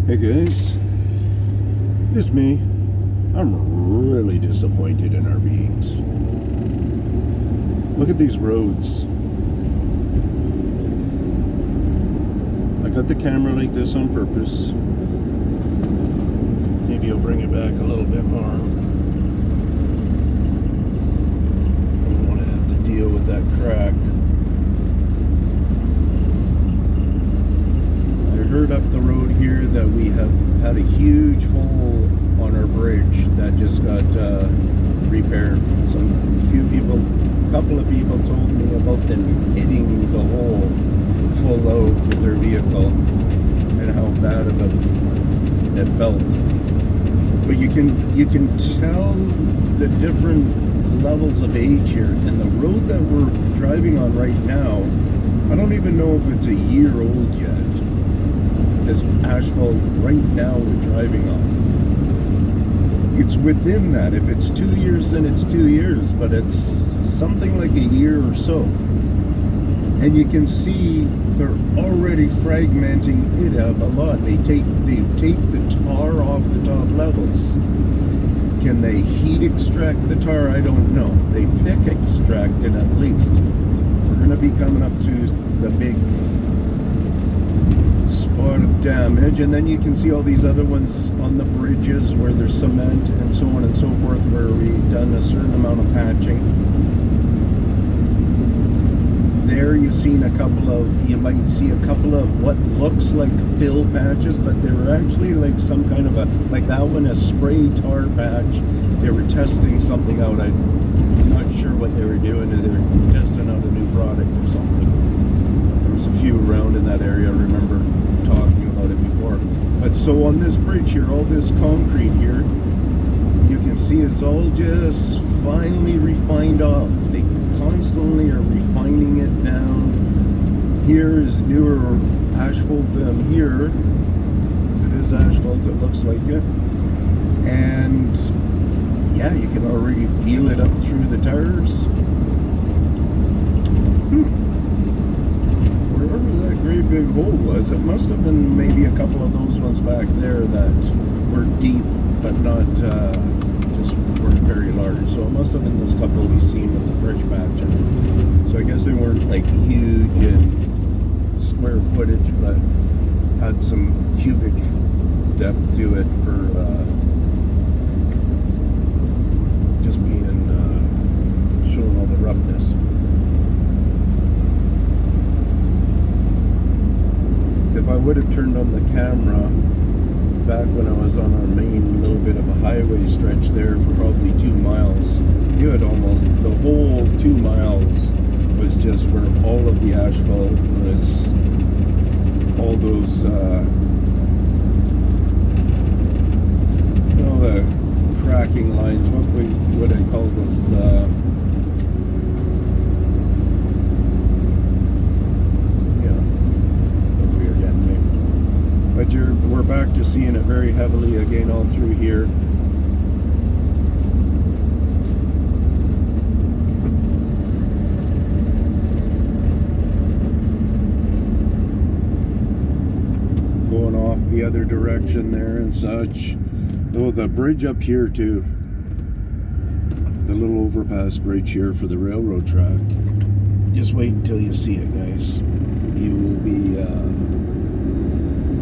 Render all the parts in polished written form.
Hey guys, it's me. I'm really disappointed in our beings. Look at these roads. I got the camera like this on purpose. Maybe I'll bring it back a little bit more. I don't want to have to deal with that crack. I heard up the road here that we have had a huge hole on our bridge that just got repaired. A couple of people told me about them hitting the hole full out with their vehicle and how bad of it felt. But you can tell the different levels of age here, and the road that we're driving on right now, I don't even know if it's a year old yet. This asphalt right now we're driving on. It's within that. If it's 2 years, then it's 2 years, but it's something like a year or so. And you can see they're already fragmenting it up a lot. They take the tar off the top levels. Can they heat extract the tar? I don't know. They pick extract it at least. We're going to be coming up to the big spot of damage, and then you can see all these other ones on the bridges where there's cement and so on and so forth, where we've done a certain amount of patching. There you might see a couple of what looks like fill patches, but they were actually like some kind of like that one, a spray tar patch. They were testing something out. I'm not sure what they were doing. They were testing out a new product or something. There was a few around in that area, I remember talking about it before. But so on this bridge here, all this concrete here, you can see it's all just finely refined off. They constantly are refining it down. Here is newer asphalt than here. If it is asphalt, it looks like it. And yeah, you can already feel it up through the tires. Wherever that great big hole was, it must have been maybe a couple of those ones back there that were deep, but not just weren't very large. So it must have been those couple we've seen with the fresh patch. So I guess they weren't like huge in square footage, but had some cubic depth to it for just being showing all the roughness. If I would have turned on the camera back when I was on our main little bit of a highway stretch there for probably 2 miles, you had almost the whole 2 miles was just where all of the asphalt was, all those the cracking lines. What would I call those? But we're back to seeing it very heavily again all through here. Going off the other direction there and such. Oh, the bridge up here too. The little overpass bridge here for the railroad track. Just wait until you see it, guys. You will be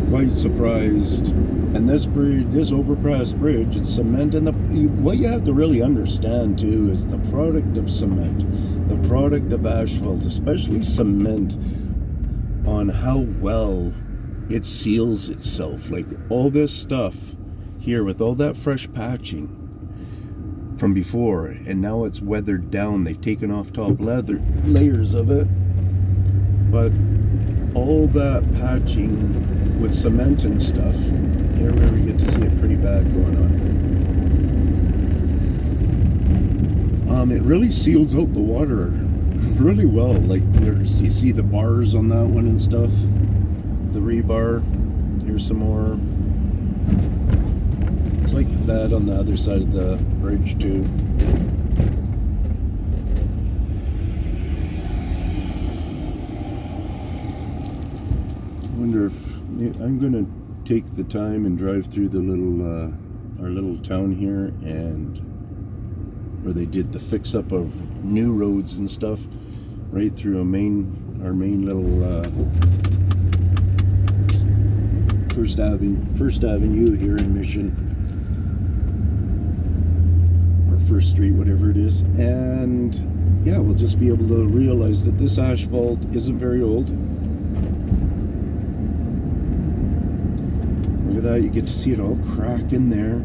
quite surprised. And this bridge, this overpass bridge, it's cement, and what you have to really understand too is the product of cement, the product of asphalt, especially cement, on how well it seals itself. Like all this stuff here with all that fresh patching from before, and now it's weathered down. They've taken off top layers of it, but all that patching with cement and stuff, here where we get to see it pretty bad going on. It really seals out the water really well. Like you see the bars on that one and stuff, the rebar. Here's some more. It's like that on the other side of the bridge too. I wonder if I'm gonna take the time and drive through the little our little town here, and where they did the fix up of new roads and stuff, right through our main little First Avenue here in Mission, or First Street, whatever it is. And yeah, we'll just be able to realize that this asphalt isn't very old. Look at that, you get to see it all crack in there.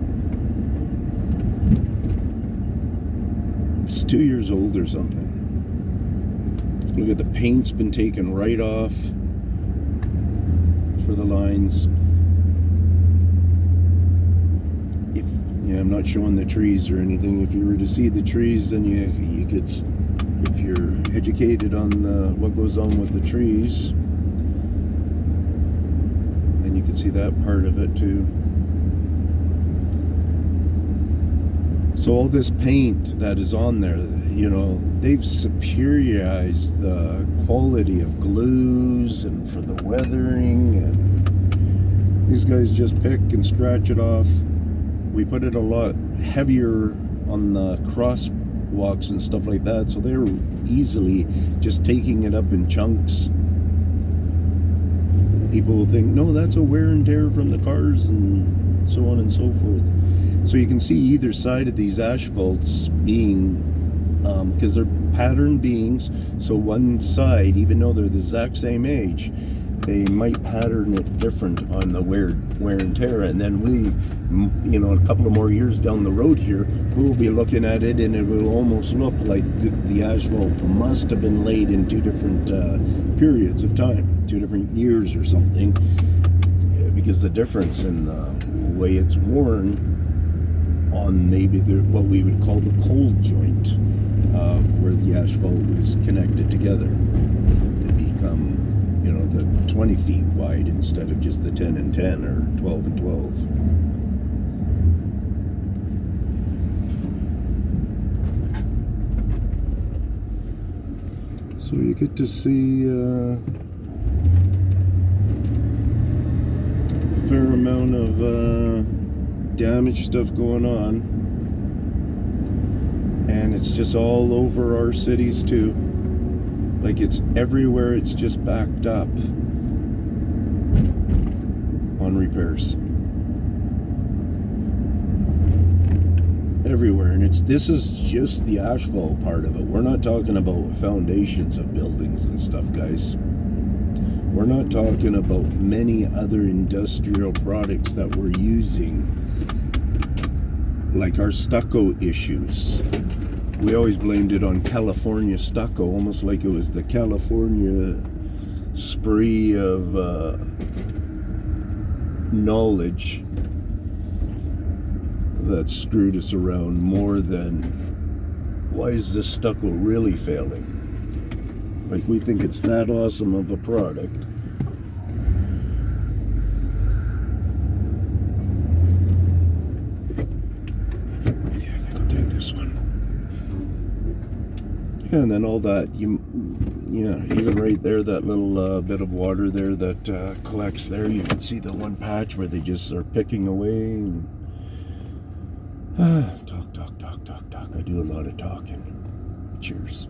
It's 2 years old or something. Look at the paint's been taken right off for the lines. I'm not showing the trees or anything. If you were to see the trees, then you could, if you're educated on what goes on with the trees, then you could see that part of it too. So all this paint that is on there, they've superiorized the quality of glues and for the weathering, and these guys just pick and scratch it off. We put it a lot heavier on the crosswalks and stuff like that, so they're easily just taking it up in chunks. People will think, no, that's a wear and tear from the cars, and so on and so forth. So you can see either side of these asphalts being, because they're pattern beings, so one side, even though they're the exact same age, they might pattern it different on the wear and tear. And then we, a couple of more years down the road here, we'll be looking at it, and it will almost look like the asphalt must have been laid in two different periods of time, 2 different years or something, because the difference in the way it's worn on maybe what we would call the cold joint, where the asphalt was connected together to become, the 20 feet wide instead of just the 10 and 10 or 12 and 12. So you get to see a fair amount of damage stuff going on, and it's just all over our cities too. Like, it's everywhere. It's just backed up on repairs everywhere. And this is just the asphalt part of it. We're not talking about foundations of buildings and stuff, guys. We're not talking about many other industrial products that we're using, like our stucco issues. We always blamed it on California stucco, almost like it was the California spree of knowledge that screwed us around more than, why is this stucco really failing? Like, we think it's that awesome of a product. Yeah, I think I'll take this one. And then all that, even right there, that little bit of water there that collects there, you can see the one patch where they just are picking away. And, talk. I do a lot of talking. Cheers.